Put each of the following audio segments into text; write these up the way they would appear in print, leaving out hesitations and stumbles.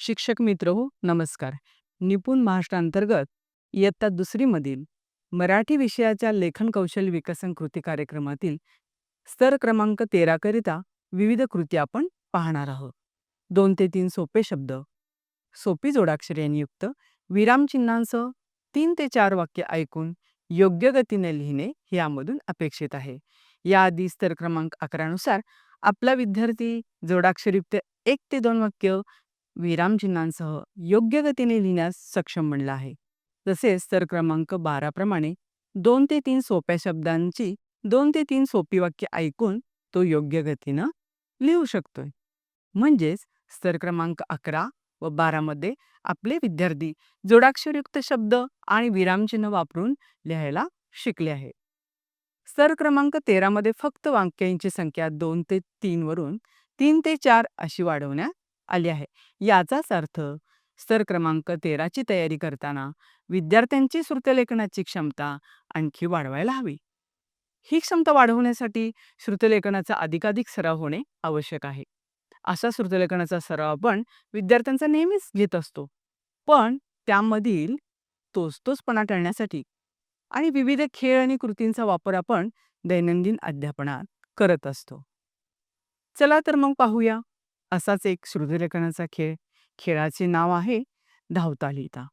शिक्षक मित्र हो नमस्कार. निपुण महाराष्ट्रांतर्गत इयत्ता दुसरीमधील मराठी विषयाच्या लेखन कौशल्य विकसन कृती कार्यक्रमातील स्तर क्रमांक 13 करिता विविध कृती आपण पाहणार आहोत. 2 ते 3 सोपे शब्द, सोपी जोडाक्षरे यांनी युक्त, विरामचिन्हांसह 3 ते 4 वाक्य ऐकून योग्य गतीने लिहिणे हे यामधून अपेक्षित आहे. याआधी स्तर क्रमांक 11 नुसार आपला विद्यार्थी जोडाक्षरयुक्त 1 ते 2 वाक्य विरामचिन्हांसह योग्य गतीने लिहिण्यास सक्षम बनला आहे. तसेच स्तर क्रमांक 12 प्रमाणे 2 ते 3 सोप्या शब्दांची 2 ते 3 सोपी वाक्य ऐकून तो योग्य गतीनं लिहू शकतोय. म्हणजेच स्तर क्रमांक 11 व 12 मध्ये आपले विद्यार्थी जोडाक्षरयुक्त शब्द आणि विरामचिन्ह वापरून लिहायला शिकले आहे. स्तर क्रमांक 13 मध्ये फक्त वाक्यांची संख्या 2 ते 3 वरून 3 ते 4 अशी वाढवण्यात आली आहे. याचाच अर्थ स्तर क्रमांक 13 ची तयारी करताना विद्यार्थ्यांची श्रुतलेखनाची क्षमता आणखी वाढवायला हवी. ही क्षमता वाढवण्यासाठी श्रुतलेखनाचा अधिकाधिक सराव होणे आवश्यक आहे. असा श्रुतलेखनाचा सराव आपण विद्यार्थ्यांचा नेहमीच घेत असतो. पण त्यामधील तोचपणा टाळण्यासाठी आणि विविध खेळ आणि कृतींचा वापर आपण दैनंदिन अध्यापनात करत असतो. चला तर मग पाहूया असाच एक श्रुतलेखनाचा खेळ. खेळाचे नाव आहे धावता लिहिता.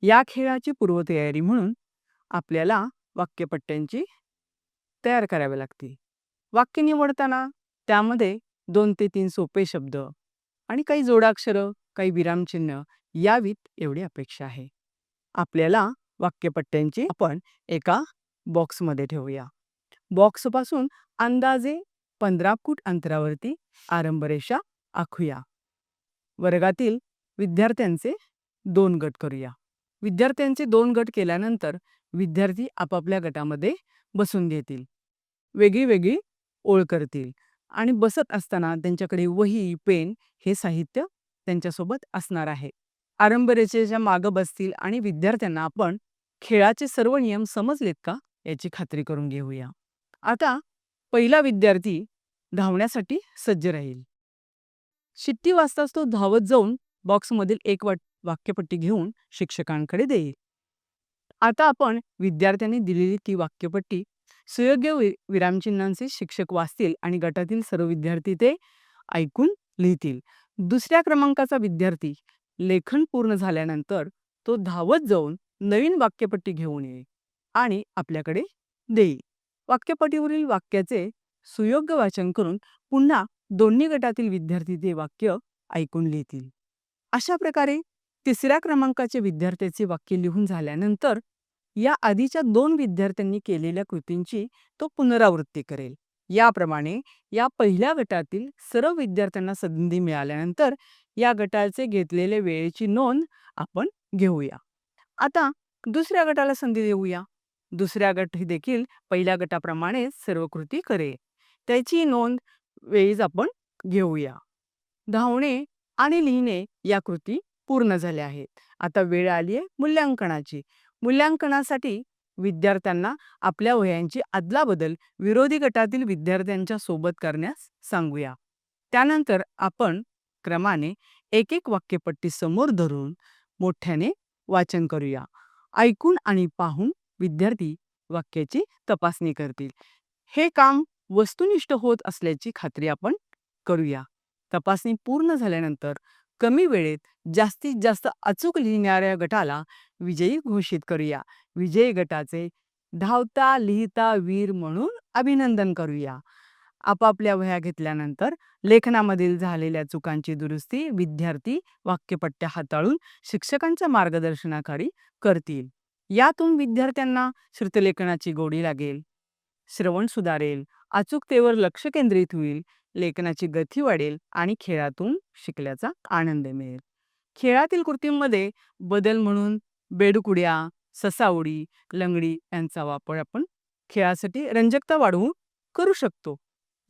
या खेळाची पूर्वतयारी म्हणून आपल्याला वाक्यपट्ट्यांची तयार करावी लागतील. वाक्य निवडताना त्यामध्ये 2 ते 3 सोपे शब्द आणि काही जोडाक्षरं, काही विरामचिन्ह यावीत एवढी अपेक्षा आहे. आपल्याला वाक्यपट्ट्यांची आपण एका बॉक्समध्ये ठेवूया. बॉक्सपासून अंदाजे 15 फूट अंतरावरती आरंभरेषा आखूया. वर्गातील विद्यार्थ्यांचे 2 गट करूया. विद्यार्थ्यांचे 2 गट केल्यानंतर विद्यार्थी आपापल्या गटामध्ये बसून घेतील. वेगळी वेगळी ओळ करतील आणि बसत असताना त्यांच्याकडे वही, पेन हे साहित्य त्यांच्यासोबत असणार आहे. आरंभरेषेच्या मागं बसतील आणि विद्यार्थ्यांना आपण खेळाचे सर्व नियम समजलेत का याची खात्री करून घेऊया. आता पहिला विद्यार्थी धावण्यासाठी सज्ज राहील. शिट्टी वाजताच तो धावत जाऊन बॉक्समधील एक वाक्यपट्टी घेऊन शिक्षकांकडे देईल. आता आपण विद्यार्थ्यांनी दिलेली ती वाक्यपट्टी सुयोग्य विरामचिन्हांचे शिक्षक वाचतील आणि गटातील सर्व विद्यार्थी ते ऐकून लिहितील. दुसऱ्या क्रमांकाचा विद्यार्थी लेखन पूर्ण झाल्यानंतर तो धावत जाऊन नवीन वाक्यपट्टी घेऊन येईल आणि आपल्याकडे देईल. वाक्यपट्टीवरील वाक्याचे सुयोग्य वाचन करून पुन्हा दोन्ही गटातील विद्यार्थी ते वाक्य ऐकून लिहितील. अशा प्रकारे तिसऱ्या क्रमांकाचे विद्यार्थ्याचे वाक्य लिहून झाल्यानंतर या आधीच्या 2 विद्यार्थ्यांनी केलेल्या कृतींची तो पुनरावृत्ती करेल. याप्रमाणे या पहिल्या गटातील सर्व विद्यार्थ्यांना संधी मिळाल्यानंतर या गटाचे घेतलेले वेळेची नोंद आपण घेऊया. आता दुसऱ्या गटाला संधी देऊया. दुसऱ्या गट देखील पहिल्या गटाप्रमाणे सर्व कृती करेल. त्याची नोंद वेळीच आपण घेऊया. धावणे आणि लिहिणे या कृती पूर्ण झाल्या आहेत. आता वेळ आली आहे मूल्यांकनाची. मूल्यांकनासाठी विद्यार्थ्यांना आपल्या वह्यांची अदलाबदल विरोधी गटातील विद्यार्थ्यांच्या सोबत करण्यास सांगूया. त्यानंतर आपण क्रमाने एक एक वाक्यपट्टी समोर धरून मोठ्याने वाचन करूया. ऐकून आणि पाहून विद्यार्थी वाक्याची तपासणी करतील. हे काम वस्तुनिष्ठ होत असल्याची खात्री आपण करूया. तपासणी पूर्ण झाल्यानंतर कमी वेळेत जास्तीत जास्त अचूक लिहिणाऱ्या गटाला विजयी घोषित करूया. विजयी गटाचे धावता लिहिता वीर म्हणून अभिनंदन करूया. आपापल्या वह्या घेतल्यानंतर लेखनामधील झालेल्या चुकांची दुरुस्ती विद्यार्थी वाक्यपट्ट्या हाताळून शिक्षकांच्या मार्गदर्शनाखाली करतील. यातून विद्यार्थ्यांना श्रुतलेखनाची गोडी लागेल, श्रवण सुधारेल, अचूकतेवर लक्ष केंद्रित होईल, लेखनाची गती वाढेल आणि खेळातून शिकल्याचा आनंद मिळेल. खेळातील कृतींमध्ये बदल म्हणून बेडुकुड्या, ससाउडी, लंगडी यांचा वापर आपण खेळासाठी रंजकता वाढवून करू शकतो.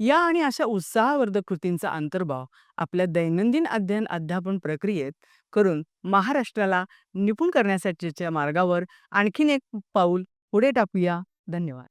या आणि अशा उत्साहवर्धक कृतींचा अंतर्भाव आपल्या दैनंदिन अध्यापन प्रक्रियेत करून महाराष्ट्राला निपुण करण्यासाठीच्या मार्गावर आणखीन एक पाऊल पुढे टाकूया. धन्यवाद.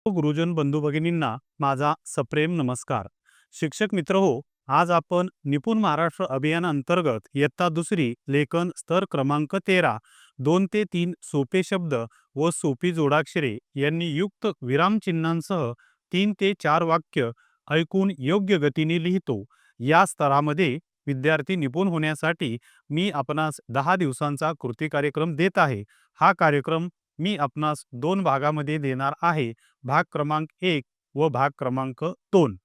गुरुजन बंधू भगिनींना माझा सप्रेम नमस्कार. शिक्षक मित्र हो, आज आपण निपुण महाराष्ट्र अभियानांतर्गत इयत्ता दुसरी लेखन स्तर क्रमांक 13 2 ते 3 सोपे शब्द व सोपी जोडाक्षरे यांनी युक्त विरामचिन्हांसह 3 ते 4 वाक्य ऐकून योग्य गतीने लिहितो. या स्तरामध्ये विद्यार्थी निपुण होण्यासाठी मी आपणास 10 दिवसांचा कृती कार्यक्रम देत आहे. हा कार्यक्रम मी आपणास 2 भागामध्ये देणार आहे. भाग क्रमांक 1 व भाग क्रमांक 2.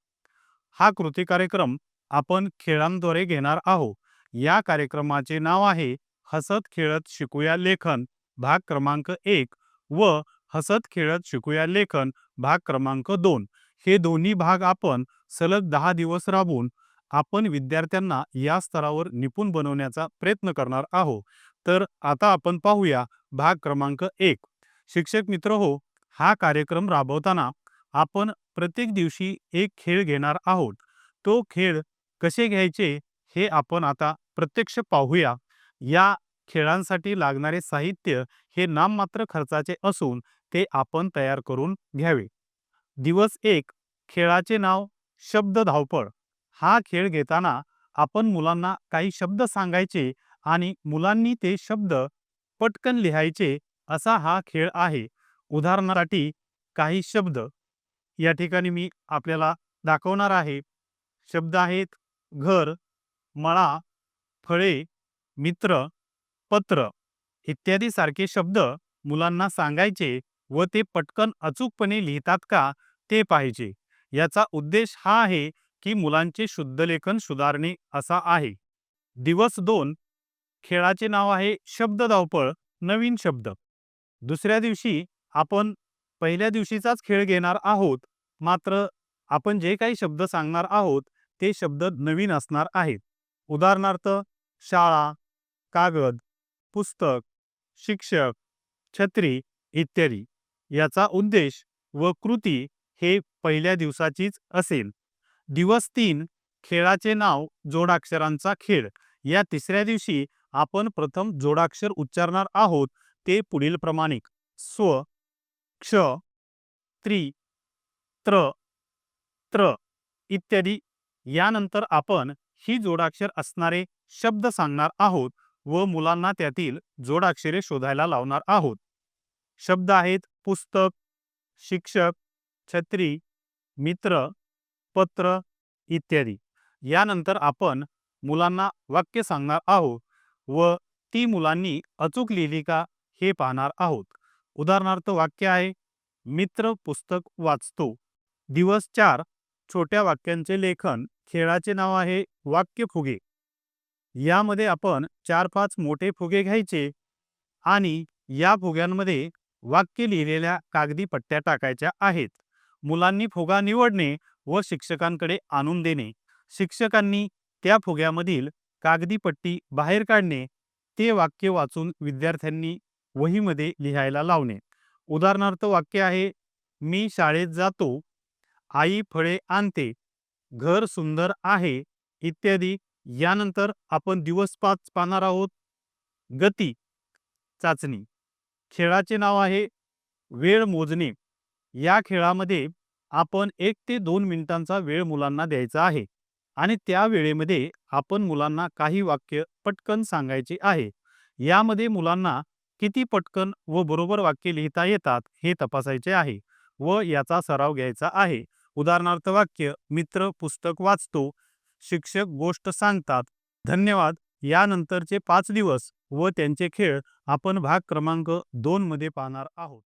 हा कृती कार्यक्रम आपण खेळांद्वारे घेणार आहोत. या कार्यक्रमाचे नाव आहे हसत खेळत शिकूया लेखन भाग क्रमांक 1 व हसत खेळत शिकूया लेखन भाग क्रमांक 2. हे दोन्ही भाग आपण सलग 10 दिवस राबवून आपण विद्यार्थ्यांना या स्तरावर निपुण बनवण्याचा प्रयत्न करणार आहोत. तर आता आपण पाहूया भाग क्रमांक 1. शिक्षक मित्र हो, हा कार्यक्रम राबवताना आपण प्रत्येक दिवशी एक खेळ घेणार आहोत. तो खेळ कसे घ्यायचे हे आपण आता प्रत्यक्ष पाहूया. या खेळांसाठी लागणारे साहित्य हे नाममात्र खर्चाचे असून ते आपण तयार करून घ्यावे. दिवस 1. खेळाचे नाव शब्द धावपळ. हा खेळ घेताना आपण मुलांना काही शब्द सांगायचे आणि मुलांनी ते शब्द पटकन लिहायचे असा हा खेळ आहे. उदाहरणासाठी काही शब्द या ठिकाणी मी आपल्याला दाखवणार आहे. शब्द आहेत घर, मळा, फळे, मित्र, पत्र इत्यादी सारखे शब्द मुलांना सांगायचे व ते पटकन अचूकपणे लिहितात का ते पाहिजे. याचा उद्देश हा आहे की मुलांचे शुद्धलेखन सुधारणे असा आहे. दिवस 2. खेळाचे नाव आहे शब्द धावपळ नवीन शब्द. दुसऱ्या दिवशी आपण पहिल्या दिवशीचाच खेळ घेणार आहोत, मात्र आपण जे काही शब्द सांगणार आहोत ते शब्द नवीन असणार आहेत. उदाहरणार्थ शाळा, कागद, पुस्तक, शिक्षक, छत्री इत्यादी. याचा उद्देश व कृती हे पहिल्या दिवसाचीच असेल. दिवस 3. खेळाचे नाव जोडाक्षरांचा खेळ. या तिसऱ्या दिवशी आपण प्रथम जोडाक्षर उच्चारणार आहोत. ते पुढील प्रमाणे स्व, क्ष, त्रि, त्र, त्र इत्यादी. यानंतर आपण ही जोडाक्षर असणारे शब्द सांगणार आहोत व मुलांना त्यातील जोडाक्षरे शोधायला लावणार आहोत. शब्द आहेत पुस्तक, शिक्षक, छत्री, मित्र, पत्र इत्यादी. यानंतर आपण मुलांना वाक्य सांगणार आहोत व ती मुलांनी अचूक लिहिली का हे पाहणार आहोत. उदाहरणार्थ वाक्य आहे मित्र पुस्तक वाचतो. दिवस 4. छोट्या वाक्यांचे लेखन. खेळाचे नाव आहे वाक्य फुगे. यामध्ये आपण 4-5 मोठे फुगे घ्यायचे आणि या फुग्यांमध्ये वाक्य लिहिलेल्या कागदी पट्ट्या टाकायच्या आहेत. मुलांनी फुगा निवडणे व शिक्षकांकडे आणून देणे. शिक्षकांनी त्या फुग्यामधील कागदी पट्टी बाहेर काढणे. ते वाक्य वाचून विद्यार्थ्यांनी वहीमध्ये लिहायला लावणे. उदाहरणार्थ वाक्य आहे मी शाळेत जातो, आई फळे आणते, घर सुंदर आहे इत्यादी. यानंतर आपण दिवस 5 पाहणार आहोत गती चाचणी. खेळाचे नाव आहे वेळ मोजणे. या खेळामध्ये आपण 1 ते 2 मिनिटांचा वेळ मुलांना द्यायचा आहे आणि त्या वेळेमध्ये आपण मुलांना काही वाक्य पटकन सांगायचे आहे. यामध्ये मुलांना किती पटकन व बरोबर वाक्य लिहिता येतात हे तपासायचे आहे व याचा सराव घ्यायचा आहे. उदाहरणार्थ वाक्य मित्र पुस्तक वाचतो, शिक्षक गोष्ट सांगतात. धन्यवाद. यानंतरचे 5 दिवस व त्यांचे खेळ आपण भाग क्रमांक 2 मध्ये पाहणार आहोत.